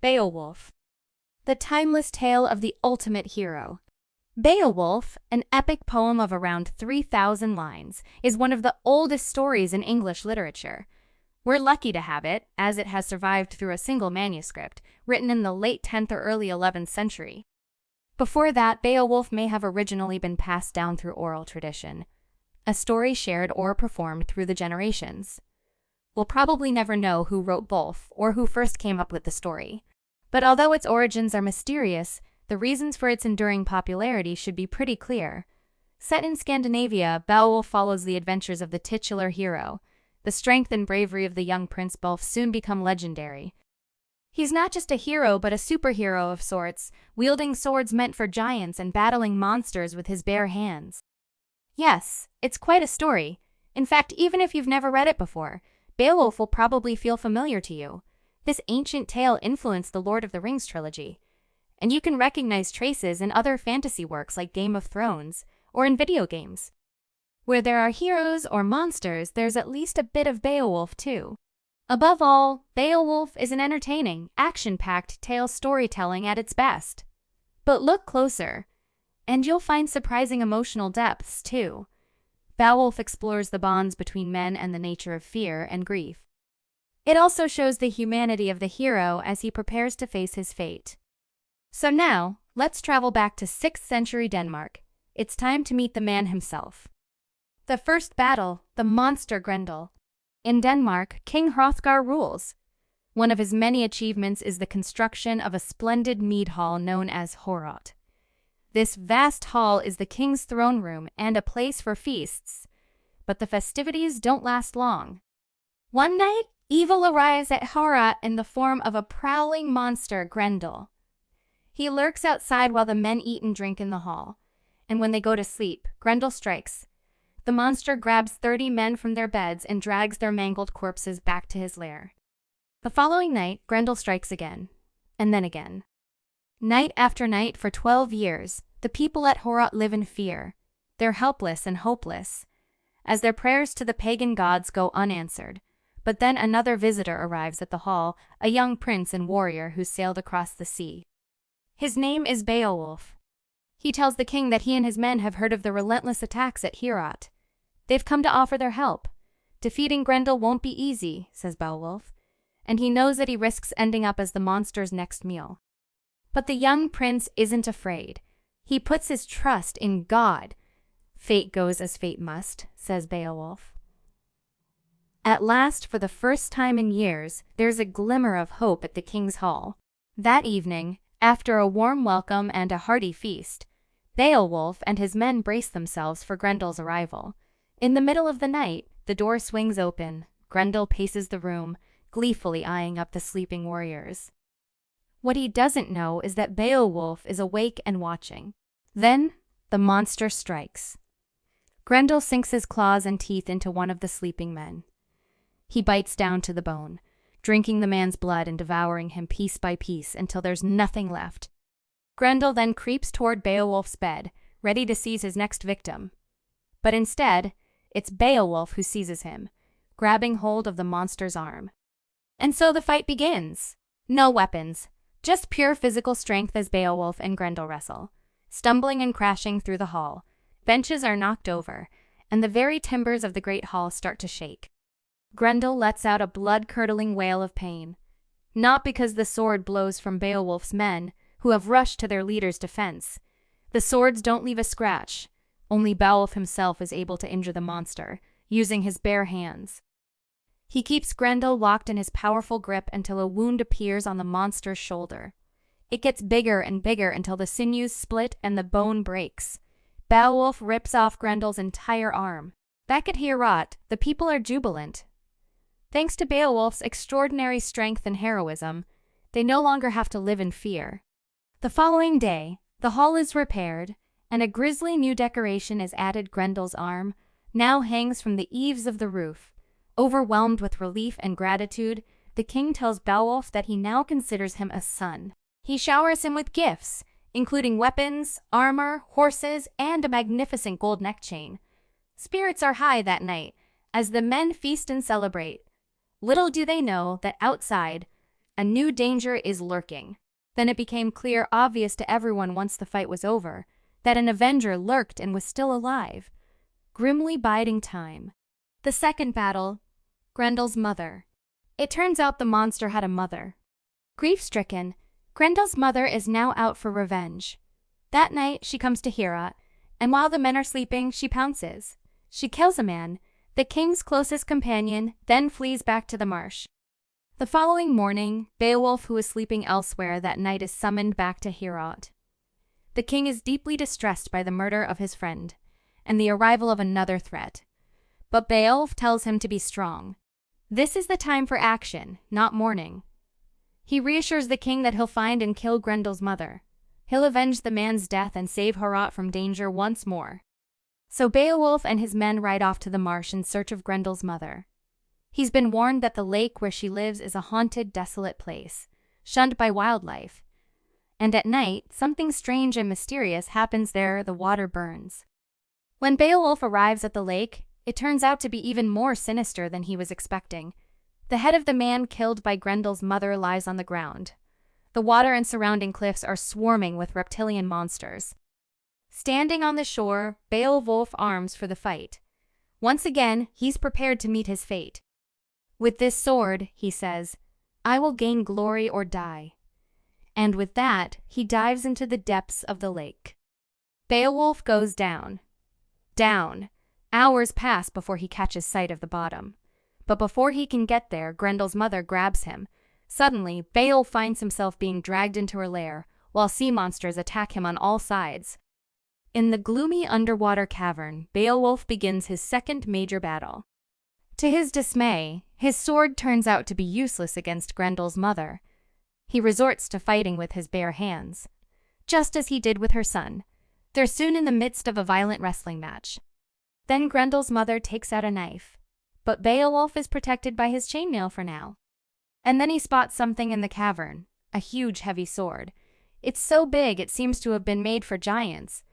Beowulf, the timeless tale of the ultimate hero. Beowulf, an epic poem of around 3,000 lines, is one of the oldest stories in English literature. We're lucky to have it, as it has survived through a single manuscript, written in the late 10th or early 11th century. Before that, Beowulf may have originally been passed down through oral tradition, a story shared or performed through the generations. We'll probably never know who wrote Beowulf or who first came up with the story. But although its origins are mysterious, the reasons for its enduring popularity should be pretty clear. Set in Scandinavia, Beowulf follows the adventures of the titular hero. The strength and bravery of the young Prince Beowulf soon become legendary. He's not just a hero but a superhero of sorts, wielding swords meant for giants and battling monsters with his bare hands. Yes, it's quite a story. In fact, even if you've never read it before, Beowulf will probably feel familiar to you. This ancient tale influenced the Lord of the Rings trilogy, and you can recognize traces in other fantasy works like Game of Thrones or in video games. Where there are heroes or monsters, there's at least a bit of Beowulf too. Above all, Beowulf is an entertaining, action-packed tale storytelling at its best. But look closer, and you'll find surprising emotional depths too. Beowulf explores the bonds between men and the nature of fear and grief. It also shows the humanity of the hero as he prepares to face his fate. So now, let's travel back to 6th century Denmark. It's time to meet the man himself. The first battle, the monster Grendel. In Denmark, King Hrothgar rules. One of his many achievements is the construction of a splendid mead hall known as Horot. This vast hall is the king's throne room and a place for feasts. But the festivities don't last long. One night, evil arrives at Horot in the form of a prowling monster, Grendel. He lurks outside while the men eat and drink in the hall, and when they go to sleep, Grendel strikes. The monster grabs 30 men from their beds and drags their mangled corpses back to his lair. The following night, Grendel strikes again, and then again. Night after night for 12 years, the people at Horot live in fear. They're helpless and hopeless, as their prayers to the pagan gods go unanswered. But then another visitor arrives at the hall, a young prince and warrior who sailed across the sea. His name is Beowulf. He tells the king that he and his men have heard of the relentless attacks at Horot. They've come to offer their help. Defeating Grendel won't be easy, says Beowulf, and he knows that he risks ending up as the monster's next meal. But the young prince isn't afraid. He puts his trust in God. Fate goes as fate must, says Beowulf. At last, for the first time in years, there's a glimmer of hope at the king's hall. That evening, after a warm welcome and a hearty feast, Beowulf and his men brace themselves for Grendel's arrival. In the middle of the night, the door swings open. Grendel paces the room, gleefully eyeing up the sleeping warriors. What he doesn't know is that Beowulf is awake and watching. Then, the monster strikes. Grendel sinks his claws and teeth into one of the sleeping men. He bites down to the bone, drinking the man's blood and devouring him piece by piece until there's nothing left. Grendel then creeps toward Beowulf's bed, ready to seize his next victim. But instead, it's Beowulf who seizes him, grabbing hold of the monster's arm. And so the fight begins. No weapons, just pure physical strength as Beowulf and Grendel wrestle. Stumbling and crashing through the hall, benches are knocked over, and the very timbers of the great hall start to shake. Grendel lets out a blood-curdling wail of pain, not because the sword blows from Beowulf's men, who have rushed to their leader's defense. The swords don't leave a scratch. Only Beowulf himself is able to injure the monster, using his bare hands. He keeps Grendel locked in his powerful grip until a wound appears on the monster's shoulder. It gets bigger and bigger until the sinews split and the bone breaks. Beowulf rips off Grendel's entire arm. Back at Horot, the people are jubilant. Thanks to Beowulf's extraordinary strength and heroism, they no longer have to live in fear. The following day, the hall is repaired, and a grisly new decoration is added. Grendel's arm now hangs from the eaves of the roof. Overwhelmed with relief and gratitude, the king tells Beowulf that he now considers him a son. He showers him with gifts, including weapons, armor, horses, and a magnificent gold neck chain. Spirits are high that night, as the men feast and celebrate. Little do they know that outside, a new danger is lurking. Then it became obvious to everyone once the fight was over, that an avenger lurked and was still alive, grimly biding time. The second battle, Grendel's mother. It turns out the monster had a mother. Grief-stricken, Grendel's mother is now out for revenge. That night, she comes to Heorot, and while the men are sleeping, she pounces. She kills a man, the king's closest companion, then flees back to the marsh. The following morning, Beowulf, who is sleeping elsewhere that night, is summoned back to Heorot. The king is deeply distressed by the murder of his friend and the arrival of another threat. But Beowulf tells him to be strong. This is the time for action, not mourning. He reassures the king that he'll find and kill Grendel's mother. He'll avenge the man's death and save Heorot from danger once more. So Beowulf and his men ride off to the marsh in search of Grendel's mother. He's been warned that the lake where she lives is a haunted, desolate place, shunned by wildlife. And at night, something strange and mysterious happens there. The water burns. When Beowulf arrives at the lake, it turns out to be even more sinister than he was expecting. The head of the man killed by Grendel's mother lies on the ground. The water and surrounding cliffs are swarming with reptilian monsters. Standing on the shore, Beowulf arms for the fight. Once again, he's prepared to meet his fate. With this sword, he says, I will gain glory or die. And with that, he dives into the depths of the lake. Beowulf goes down. Down. Hours pass before he catches sight of the bottom. But before he can get there, Grendel's mother grabs him. Suddenly, Beowulf finds himself being dragged into her lair, while sea monsters attack him on all sides. In the gloomy underwater cavern, Beowulf begins his second major battle. To his dismay, his sword turns out to be useless against Grendel's mother. He resorts to fighting with his bare hands, just as he did with her son. They're soon in the midst of a violent wrestling match. Then Grendel's mother takes out a knife, but Beowulf is protected by his chainmail for now. And then he spots something in the cavern, a huge heavy sword. It's so big it seems to have been made for giants.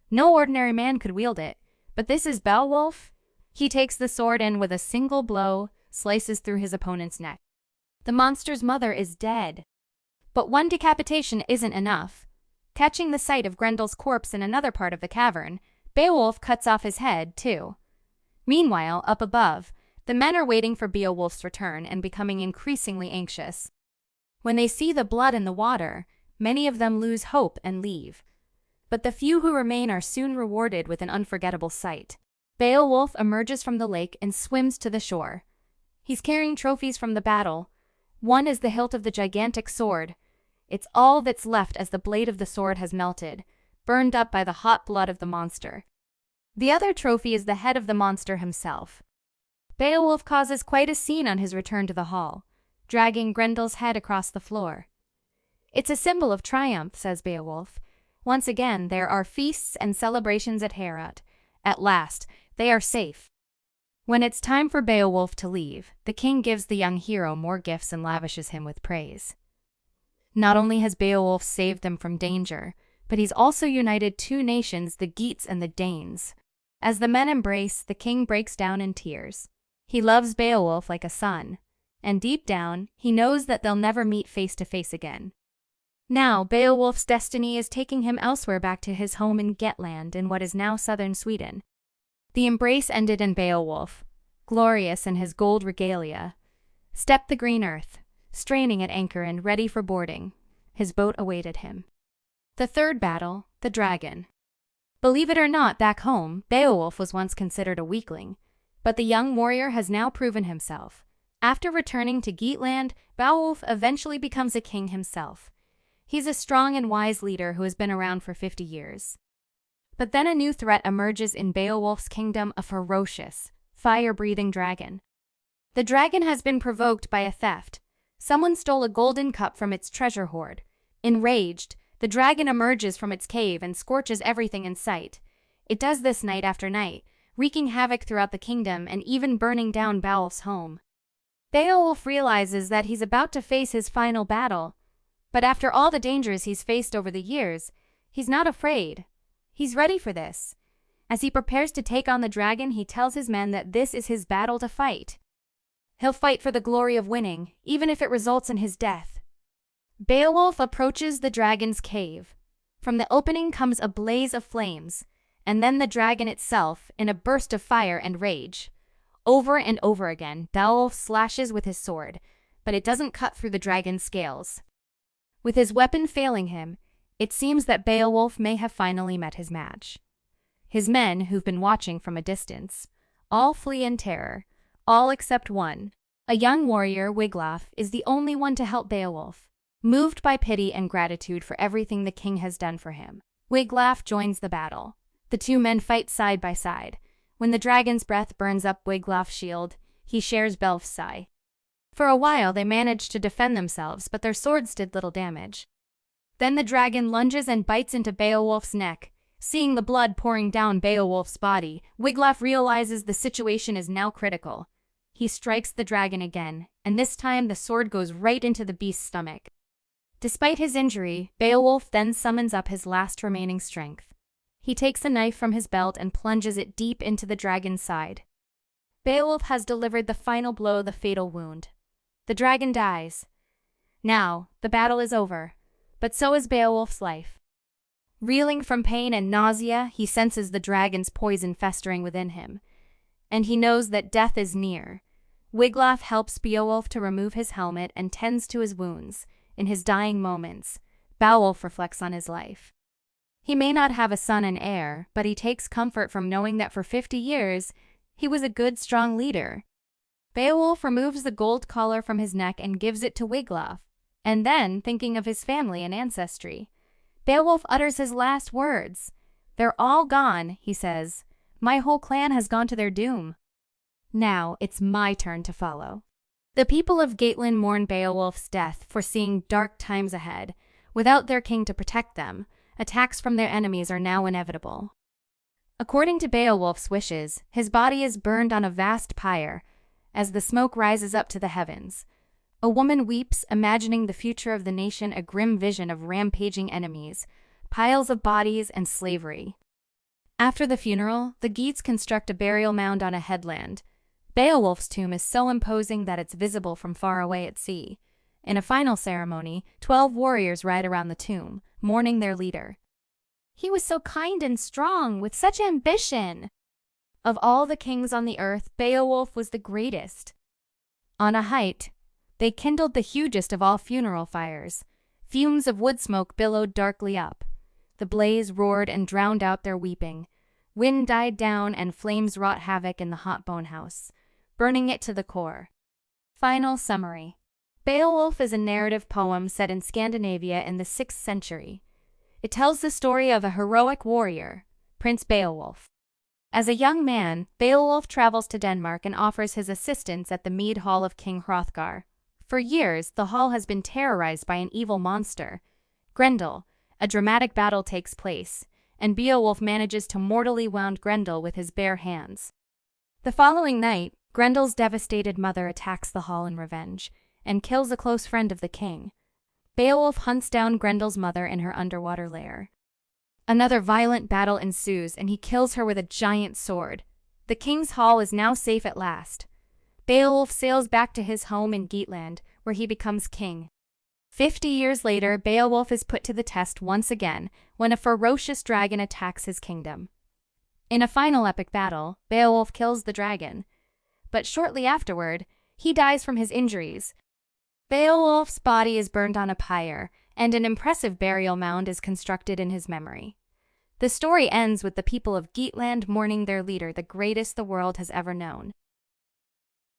No ordinary man could wield it, but this is Beowulf. He takes the sword and with a single blow, slices through his opponent's neck. The monster's mother is dead. But one decapitation isn't enough. Catching the sight of Grendel's corpse in another part of the cavern, Beowulf cuts off his head, too. Meanwhile, up above, the men are waiting for Beowulf's return and becoming increasingly anxious. When they see the blood in the water, many of them lose hope and leave. But the few who remain are soon rewarded with an unforgettable sight. Beowulf emerges from the lake and swims to the shore. He's carrying trophies from the battle. One is the hilt of the gigantic sword. It's all that's left as the blade of the sword has melted, burned up by the hot blood of the monster. The other trophy is the head of the monster himself. Beowulf causes quite a scene on his return to the hall, dragging Grendel's head across the floor. It's a symbol of triumph, says Beowulf. Once again, there are feasts and celebrations at Heorot. At last, they are safe. When it's time for Beowulf to leave, the king gives the young hero more gifts and lavishes him with praise. Not only has Beowulf saved them from danger, but he's also united two nations, the Geats and the Danes. As the men embrace, the king breaks down in tears. He loves Beowulf like a son, and deep down, he knows that they'll never meet face to face again. Now, Beowulf's destiny is taking him elsewhere, back to his home in Getland in what is now southern Sweden. The embrace ended, and Beowulf, glorious in his gold regalia, stepped the green earth, straining at anchor and ready for boarding. His boat awaited him. The third battle, the dragon. Believe it or not, back home, Beowulf was once considered a weakling, but the young warrior has now proven himself. After returning to Geatland, Beowulf eventually becomes a king himself. He's a strong and wise leader who has been around for 50 years. But then a new threat emerges in Beowulf's kingdom, a ferocious, fire-breathing dragon. The dragon has been provoked by a theft. Someone stole a golden cup from its treasure hoard. Enraged, the dragon emerges from its cave and scorches everything in sight. It does this night after night, wreaking havoc throughout the kingdom and even burning down Beowulf's home. Beowulf realizes that he's about to face his final battle. But after all the dangers he's faced over the years, he's not afraid. He's ready for this. As he prepares to take on the dragon, he tells his men that this is his battle to fight. He'll fight for the glory of winning, even if it results in his death. Beowulf approaches the dragon's cave. From the opening comes a blaze of flames, and then the dragon itself in a burst of fire and rage. Over and over again, Beowulf slashes with his sword, but it doesn't cut through the dragon's scales. With his weapon failing him, it seems that Beowulf may have finally met his match. His men, who've been watching from a distance, all flee in terror, all except one. A young warrior, Wiglaf, is the only one to help Beowulf. Moved by pity and gratitude for everything the king has done for him, Wiglaf joins the battle. The two men fight side by side. When the dragon's breath burns up Wiglaf's shield, he shares Beowulf's sigh. For a while they managed to defend themselves, but their swords did little damage. Then the dragon lunges and bites into Beowulf's neck. Seeing the blood pouring down Beowulf's body, Wiglaf realizes the situation is now critical. He strikes the dragon again, and this time the sword goes right into the beast's stomach. Despite his injury, Beowulf then summons up his last remaining strength. He takes a knife from his belt and plunges it deep into the dragon's side. Beowulf has delivered the final blow, the fatal wound. The dragon dies. Now, the battle is over, but so is Beowulf's life. Reeling from pain and nausea, he senses the dragon's poison festering within him, and he knows that death is near. Wiglaf helps Beowulf to remove his helmet and tends to his wounds. In his dying moments, Beowulf reflects on his life. He may not have a son and heir, but he takes comfort from knowing that for 50 years, he was a good, strong leader. Beowulf removes the gold collar from his neck and gives it to Wiglaf, and then, thinking of his family and ancestry, Beowulf utters his last words. "They're all gone," he says. "My whole clan has gone to their doom. Now it's my turn to follow." The people of Gaetlin mourn Beowulf's death, foreseeing dark times ahead. Without their king to protect them, attacks from their enemies are now inevitable. According to Beowulf's wishes, his body is burned on a vast pyre. As the smoke rises up to the heavens, a woman weeps, imagining the future of the nation, a grim vision of rampaging enemies, piles of bodies, and slavery. After the funeral, the Geats construct a burial mound on a headland. Beowulf's tomb is so imposing that it's visible from far away at sea. In a final ceremony, 12 warriors ride around the tomb, mourning their leader. "He was so kind and strong, with such ambition." Of all the kings on the earth, Beowulf was the greatest. On a height, they kindled the hugest of all funeral fires. Fumes of wood smoke billowed darkly up. The blaze roared and drowned out their weeping. Wind died down and flames wrought havoc in the hot bone house, burning it to the core. Final summary. Beowulf is a narrative poem set in Scandinavia in the 6th century. It tells the story of a heroic warrior, Prince Beowulf. As a young man, Beowulf travels to Denmark and offers his assistance at the mead hall of King Hrothgar. For years, the hall has been terrorized by an evil monster, Grendel. A dramatic battle takes place, and Beowulf manages to mortally wound Grendel with his bare hands. The following night, Grendel's devastated mother attacks the hall in revenge, and kills a close friend of the king. Beowulf hunts down Grendel's mother in her underwater lair. Another violent battle ensues, and he kills her with a giant sword. The king's hall is now safe at last. Beowulf sails back to his home in Geatland, where he becomes king. 50 years later, Beowulf is put to the test once again when a ferocious dragon attacks his kingdom. In a final epic battle, Beowulf kills the dragon, but shortly afterward, he dies from his injuries. Beowulf's body is burned on a pyre, and an impressive burial mound is constructed in his memory. The story ends with the people of Geatland mourning their leader, the greatest the world has ever known.